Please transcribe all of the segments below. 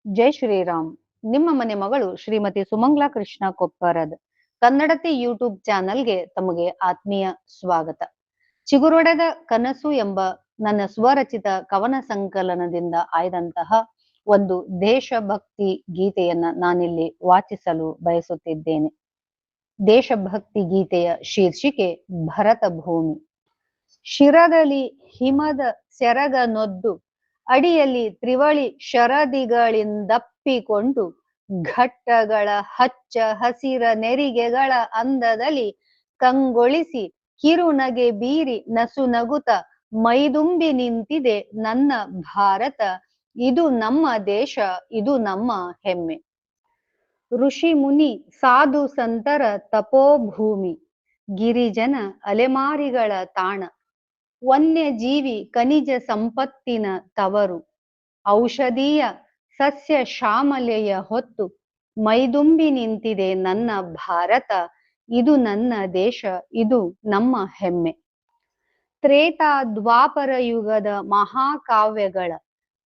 ಜೈ ಶ್ರೀರಾಮ್. ನಿಮ್ಮ ಮನೆ ಮಗಳು ಶ್ರೀಮತಿ ಸುಮಂಗ್ಲಾ ಕೃಷ್ಣ ಕೊಪ್ಪರದ್ ಕನ್ನಡತಿ ಯೂಟ್ಯೂಬ್ ಚಾನಲ್ಗೆ ತಮಗೆ ಆತ್ಮೀಯ ಸ್ವಾಗತ. ಚಿಗುರೊಡೆದ ಕನಸು ಎಂಬ ನನ್ನ ಸ್ವರಚಿತ ಕವನ ಸಂಕಲನದಿಂದ ಆಯ್ದಂತಹ ಒಂದು ದೇಶಭಕ್ತಿ ಗೀತೆಯನ್ನ ನಾನಿಲ್ಲಿ ವಾಚಿಸಲು ಬಯಸುತ್ತಿದ್ದೇನೆ. ದೇಶಭಕ್ತಿ ಗೀತೆಯ ಶೀರ್ಷಿಕೆ ಭರತ ಭೂಮಿ. ಶಿರದಲ್ಲಿ ಹಿಮದ ಸೆರಗ ನೊದ್ದು ಅಡಿಯಲ್ಲಿ ತ್ರಿವಳಿ ಶರದಿಗಳಿಂದಪ್ಪಿಕೊಂಡು ಘಟ್ಟಗಳ ಹಚ್ಚ ಹಸಿರ ನೆರಿಗೆಗಳ ಅಂದದಲ್ಲಿ ಕಂಗೊಳಿಸಿ ಕಿರುನಗೆ ಬೀರಿ ನಸು ನಗುತ ಮೈದುಂಬಿ ನಿಂತಿದೆ ನನ್ನ ಭಾರತ. ಇದು ನಮ್ಮ ದೇಶ, ಇದು ನಮ್ಮ ಹೆಮ್ಮೆ. ಋಷಿ ಮುನಿ ಸಾಧು ಸಂತರ ತಪೋಭೂಮಿ, ಗಿರಿಜನ ಅಲೆಮಾರಿಗಳ ತಾಣ, ವನ್ಯಜೀವಿ ಖನಿಜ ಸಂಪತ್ತಿನ ತವರು, ಔಷಧೀಯ ಸಸ್ಯ ಶ್ಯಾಮಲೆಯ ಹೊತ್ತು ಮೈದುಂಬಿ ನಿಂತಿದೆ ನನ್ನ ಭಾರತ. ಇದು ನನ್ನ ದೇಶ, ಇದು ನಮ್ಮ ಹೆಮ್ಮೆ. ತ್ರೇತಾ ದ್ವಾಪರ ಯುಗದ ಮಹಾಕಾವ್ಯಗಳ,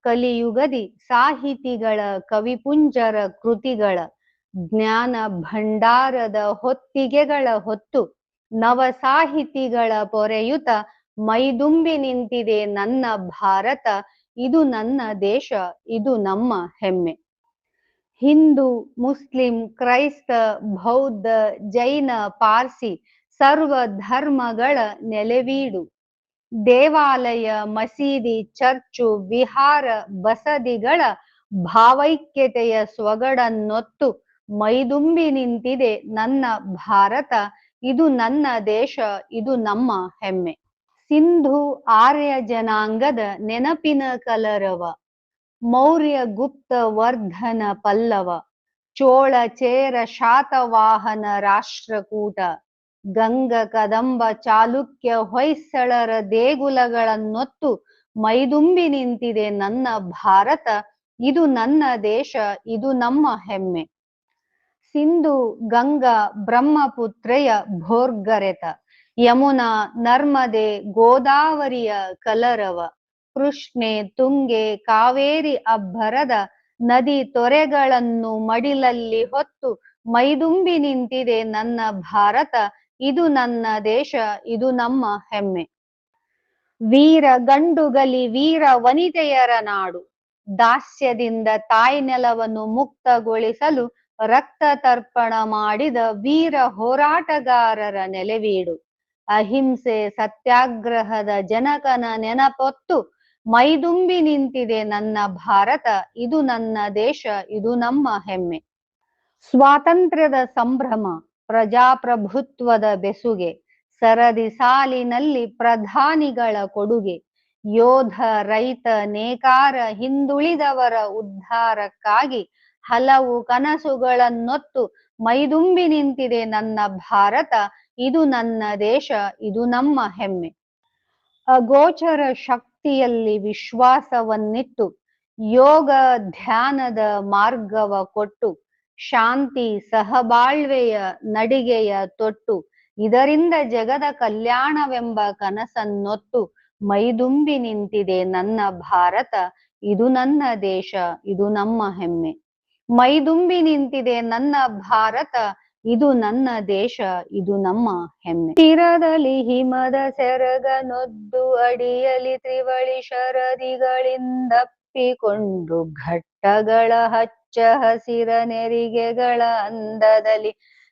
ಕಲಿಯುಗದಿ ಸಾಹಿತಿಗಳ ಕವಿಪುಂಜರ ಕೃತಿಗಳ, ಜ್ಞಾನ ಭಂಡಾರದ ಹೊತ್ತಿಗೆಗಳ ಹೊತ್ತು ನವ ಸಾಹಿತಿಗಳ ಪೊರೆಯುತ ಮೈದುಂಬಿ ನಿಂತಿದೆ ನನ್ನ ಭಾರತ. ಇದು ನನ್ನ ದೇಶ, ಇದು ನಮ್ಮ ಹೆಮ್ಮೆ. ಹಿಂದೂ, ಮುಸ್ಲಿಂ, ಕ್ರೈಸ್ತ, ಬೌದ್ಧ, ಜೈನ, ಪಾರ್ಸಿ ಸರ್ವ ಧರ್ಮಗಳ ನೆಲೆವೀಡು, ದೇವಾಲಯ, ಮಸೀದಿ, ಚರ್ಚು, ವಿಹಾರ, ಬಸದಿಗಳ ಭಾವೈಕ್ಯತೆಯ ಸೊಗಡನ್ನೊತ್ತು ಮೈದುಂಬಿ ನಿಂತಿದೆ ನನ್ನ ಭಾರತ. ಇದು ನನ್ನ ದೇಶ, ಇದು ನಮ್ಮ ಹೆಮ್ಮೆ. ಸಿಂಧು ಆರ್ಯ ಜನಾಂಗದ ನೆನಪಿನ ಕಲರವ, ಮೌರ್ಯ ಗುಪ್ತ ವರ್ಧನ ಪಲ್ಲವ, ಚೋಳ ಚೇರ ಶಾತವಾಹನ ರಾಷ್ಟ್ರಕೂಟ, ಗಂಗ ಕದಂಬ ಚಾಲುಕ್ಯ ಹೊಯ್ಸಳರ ದೇಗುಲಗಳನ್ನೊತ್ತು ಮೈದುಂಬಿ ನಿಂತಿದೆ ನನ್ನ ಭಾರತ. ಇದು ನನ್ನ ದೇಶ, ಇದು ನಮ್ಮ ಹೆಮ್ಮೆ. ಸಿಂಧು ಗಂಗಾ ಬ್ರಹ್ಮಪುತ್ರೆಯ ಭೋರ್ಗರೆತ, ಯಮುನಾ ನರ್ಮದೆ ಗೋದಾವರಿಯ ಕಲರವ, ಕೃಷ್ಣೆ ತುಂಗೆ ಕಾವೇರಿ ಅಬ್ಬರದ ನದಿ ತೊರೆಗಳನ್ನು ಮಡಿಲಲ್ಲಿ ಹೊತ್ತು ಮೈದುಂಬಿ ನಿಂತಿದೆ ನನ್ನ ಭಾರತ. ಇದು ನನ್ನ ದೇಶ, ಇದು ನಮ್ಮ ಹೆಮ್ಮೆ. ವೀರ ಗಂಡುಗಲಿ ವೀರ ವನಿತೆಯರ ನಾಡು, ದಾಸ್ಯದಿಂದ ತಾಯ್ನೆಲವನ್ನು ಮುಕ್ತಗೊಳಿಸಲು ರಕ್ತ ತರ್ಪಣ ಮಾಡಿದ ವೀರ ಹೋರಾಟಗಾರರ ನೆಲೆವೀಡು, ಅಹಿಂಸೆ ಸತ್ಯಾಗ್ರಹದ ಜನಕನ ನೆನಪೊತ್ತು ಮೈದುಂಬಿ ನಿಂತಿದೆ ನನ್ನ ಭಾರತ. ಇದು ನನ್ನ ದೇಶ, ಇದು ನಮ್ಮ ಹೆಮ್ಮೆ. ಸ್ವಾತಂತ್ರ್ಯದ ಸಂಭ್ರಮ, ಪ್ರಜಾಪ್ರಭುತ್ವದ ಬೆಸುಗೆ, ಸರದಿ ಸಾಲಿನಲ್ಲಿ ಪ್ರಧಾನಿಗಳ ಕೊಡುಗೆ, ಯೋಧ ರೈತ ನೇಕಾರ ಹಿಂದುಳಿದವರ ಉದ್ಧಾರಕ್ಕಾಗಿ ಹಲವು ಕನಸುಗಳನ್ನೊತ್ತು ಮೈದುಂಬಿ ನಿಂತಿದೆ ನನ್ನ ಭಾರತ. ಇದು ನನ್ನ ದೇಶ, ಇದು ನಮ್ಮ ಹೆಮ್ಮೆ. ಅಗೋಚರ ಶಕ್ತಿಯಲ್ಲಿ ವಿಶ್ವಾಸವನ್ನಿಟ್ಟು ಯೋಗ ಧ್ಯಾನದ ಮಾರ್ಗವ ಕೊಟ್ಟು ಶಾಂತಿ ಸಹಬಾಳ್ವೆಯ ನಡಿಗೆಯ ತೊಟ್ಟು ಇದರಿಂದ ಜಗದ ಕಲ್ಯಾಣವೆಂಬ ಕನಸನ್ನೊತ್ತು ಮೈದುಂಬಿ ನಿಂತಿದೆ ನನ್ನ ಭಾರತ. ಇದು ನನ್ನ ದೇಶ, ಇದು ನಮ್ಮ ಹೆಮ್ಮೆ. ಮೈದುಂಬಿ ನಿಂತಿದೆ ನನ್ನ ಭಾರತ, ಇದು ನನ್ನ ದೇಶ, ಇದು ನಮ್ಮ ಹೆಮ್ಮೆ. ತೀರದಲ್ಲಿ ಹಿಮದ ಸೆರಗ ನೊದ್ದು ಅಡಿಯಲ್ಲಿ ತ್ರಿವಳಿ ಶರದಿಗಳಿಂದಪ್ಪಿಕೊಂಡು ಘಟ್ಟಗಳ ಹಚ್ಚ ಹಸಿರ ನೆರಿಗೆಗಳ ಅಂದದಲ್ಲಿ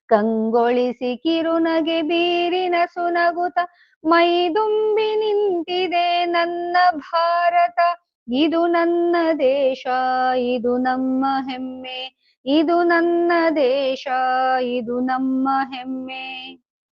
ಕಂಗೊಳಿಸಿ ಕಿರುನಗೆ ಬೀರಿನ ಸುನಗುತ ಮೈದುಂಬಿ ನಿಂತಿದೆ ನನ್ನ ಭಾರತ. ಇದು ನನ್ನ ದೇಶ, ಇದು ನಮ್ಮ ಹೆಮ್ಮೆ. ಇದು ನನ್ನ ದೇಶ, ಇದು ನಮ್ಮ ಹೆಮ್ಮೆ.